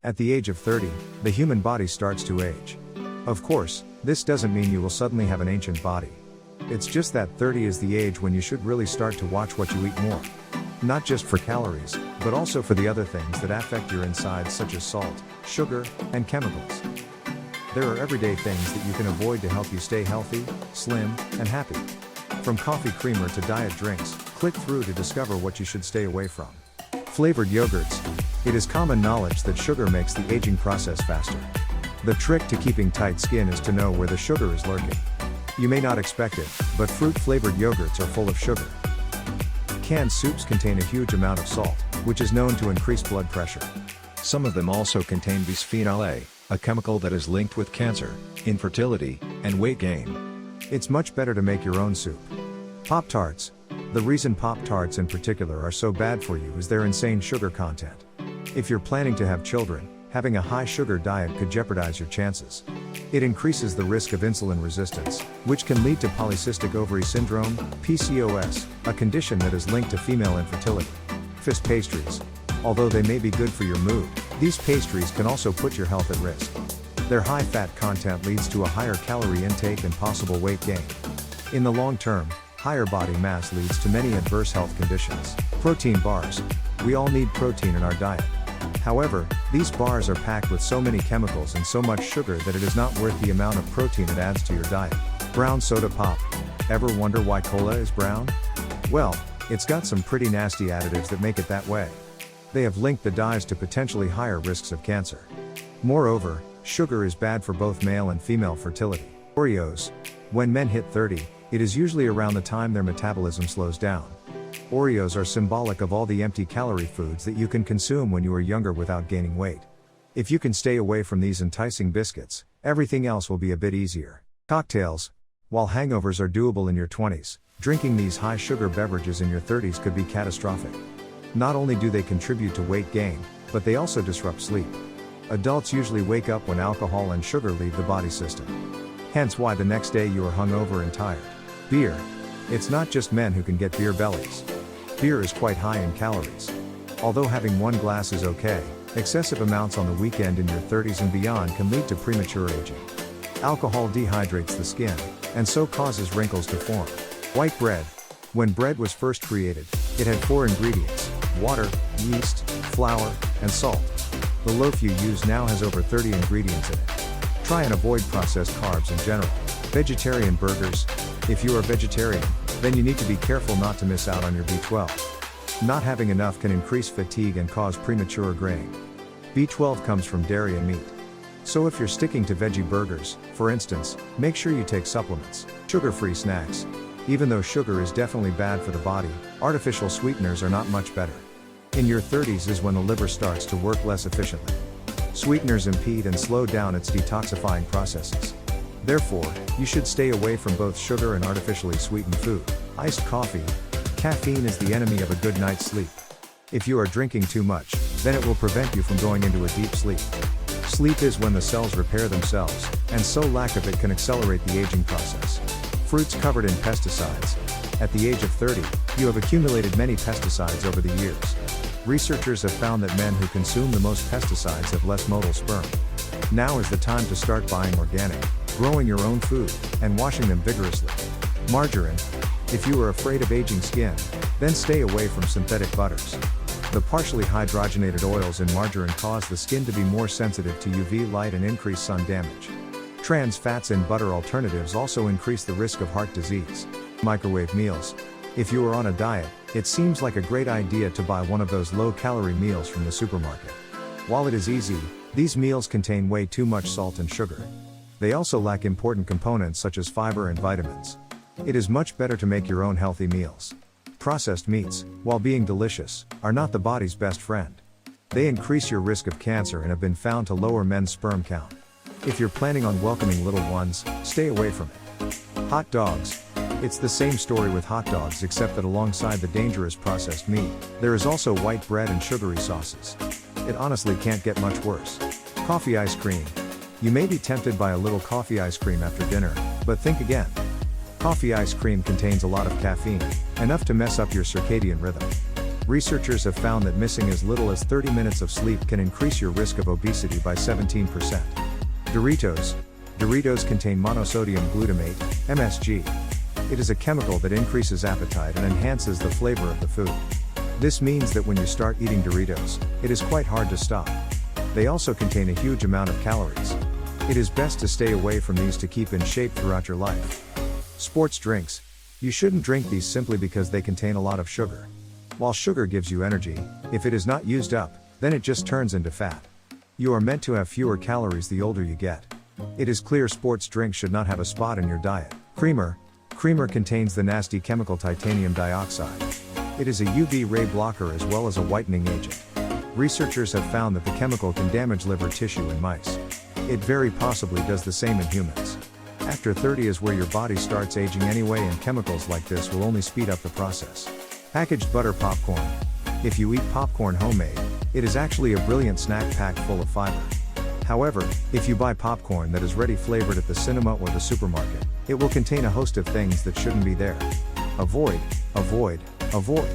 At the age of 30, the human body starts to age. Of course, this doesn't mean you will suddenly have an ancient body. It's just that 30 is the age when you should really start to watch what you eat more. Not just for calories, but also for the other things that affect your insides such as salt, sugar, and chemicals. There are everyday things that you can avoid to help you stay healthy, slim, and happy. From coffee creamer to diet drinks, click through to discover what you should stay away from. Flavored yogurts. It is common knowledge that sugar makes the aging process faster. The trick to keeping tight skin is to know where the sugar is lurking. You may not expect it, but fruit-flavored yogurts are full of sugar. Canned soups contain a huge amount of salt, which is known to increase blood pressure. Some of them also contain bisphenol A, a chemical that is linked with cancer, infertility, and weight gain. It's much better to make your own soup. Pop-Tarts. The reason Pop-Tarts in particular are so bad for you is their insane sugar content. If you're planning to have children, having a high sugar diet could jeopardize your chances. It increases the risk of insulin resistance, which can lead to polycystic ovary syndrome, PCOS, a condition that is linked to female infertility. Fist pastries. Although they may be good for your mood, these pastries can also put your health at risk. Their high fat content leads to a higher calorie intake and possible weight gain. In the long term, higher body mass leads to many adverse health conditions. Protein bars. We all need protein in our diet. However, these bars are packed with so many chemicals and so much sugar that it is not worth the amount of protein it adds to your diet. Brown soda pop. Ever wonder why cola is brown? Well, it's got some pretty nasty additives that make it that way. They have linked the dyes to potentially higher risks of cancer. Moreover, sugar is bad for both male and female fertility. Oreos. When men hit 30, it is usually around the time their metabolism slows down. Oreos are symbolic of all the empty calorie foods that you can consume when you are younger without gaining weight. If you can stay away from these enticing biscuits, everything else will be a bit easier. Cocktails. While hangovers are doable in your 20s, drinking these high sugar beverages in your 30s could be catastrophic. Not only do they contribute to weight gain, but they also disrupt sleep. Adults usually wake up when alcohol and sugar leave the body system. Hence why the next day you are hungover and tired. Beer. It's not just men who can get beer bellies. Beer is quite high in calories. Although having one glass is okay, excessive amounts on the weekend in your 30s and beyond can lead to premature aging. Alcohol dehydrates the skin, and so causes wrinkles to form. White bread. When bread was first created, it had 4 ingredients: water, yeast, flour, and salt. The loaf you use now has over 30 ingredients in it. Try and avoid processed carbs in general. Vegetarian burgers. If you are vegetarian, then you need to be careful not to miss out on your B12. Not having enough can increase fatigue and cause premature graying. B12 comes from dairy and meat. So if you're sticking to veggie burgers, for instance, make sure you take supplements. Sugar-free snacks. Even though sugar is definitely bad for the body, artificial sweeteners are not much better. In your 30s is when the liver starts to work less efficiently. Sweeteners impede and slow down its detoxifying processes. Therefore, you should stay away from both sugar and artificially sweetened food. Iced coffee. Caffeine is the enemy of a good night's sleep. If you are drinking too much, then it will prevent you from going into a deep sleep. Sleep is when the cells repair themselves, and so lack of it can accelerate the aging process. Fruits covered in pesticides. At the age of 30, you have accumulated many pesticides over the years. Researchers have found that men who consume the most pesticides have less motile sperm. Now is the time to start buying organic, growing your own food, and washing them vigorously. Margarine. If you are afraid of aging skin, then stay away from synthetic butters. The partially hydrogenated oils in margarine cause the skin to be more sensitive to UV light and increase sun damage. Trans fats in butter alternatives also increase the risk of heart disease. Microwave meals. If you are on a diet, it seems like a great idea to buy one of those low-calorie meals from the supermarket. While it is easy, these meals contain way too much salt and sugar. They also lack important components such as fiber and vitamins. It is much better to make your own healthy meals. Processed meats, while being delicious, are not the body's best friend. They increase your risk of cancer and have been found to lower men's sperm count. If you're planning on welcoming little ones, stay away from it. Hot dogs. It's the same story with hot dogs except that alongside the dangerous processed meat, there is also white bread and sugary sauces. It honestly can't get much worse. Coffee ice cream. You may be tempted by a little coffee ice cream after dinner, but think again. Coffee ice cream contains a lot of caffeine, enough to mess up your circadian rhythm. Researchers have found that missing as little as 30 minutes of sleep can increase your risk of obesity by 17%. Doritos. Doritos contain monosodium glutamate, MSG. It is a chemical that increases appetite and enhances the flavor of the food. This means that when you start eating Doritos, it is quite hard to stop. They also contain a huge amount of calories. It is best to stay away from these to keep in shape throughout your life. Sports drinks. You shouldn't drink these simply because they contain a lot of sugar. While sugar gives you energy, if it is not used up, then it just turns into fat. You are meant to have fewer calories the older you get. It is clear sports drinks should not have a spot in your diet. Creamer. Creamer contains the nasty chemical titanium dioxide. It is a UV ray blocker as well as a whitening agent. Researchers have found that the chemical can damage liver tissue in mice. It very possibly does the same in humans. After 30 is where your body starts aging anyway, and chemicals like this will only speed up the process. Packaged butter popcorn. If you eat popcorn homemade, it is actually a brilliant snack packed full of fiber. However, if you buy popcorn that is ready flavored at the cinema or the supermarket, it will contain a host of things that shouldn't be there. Avoid, avoid, avoid.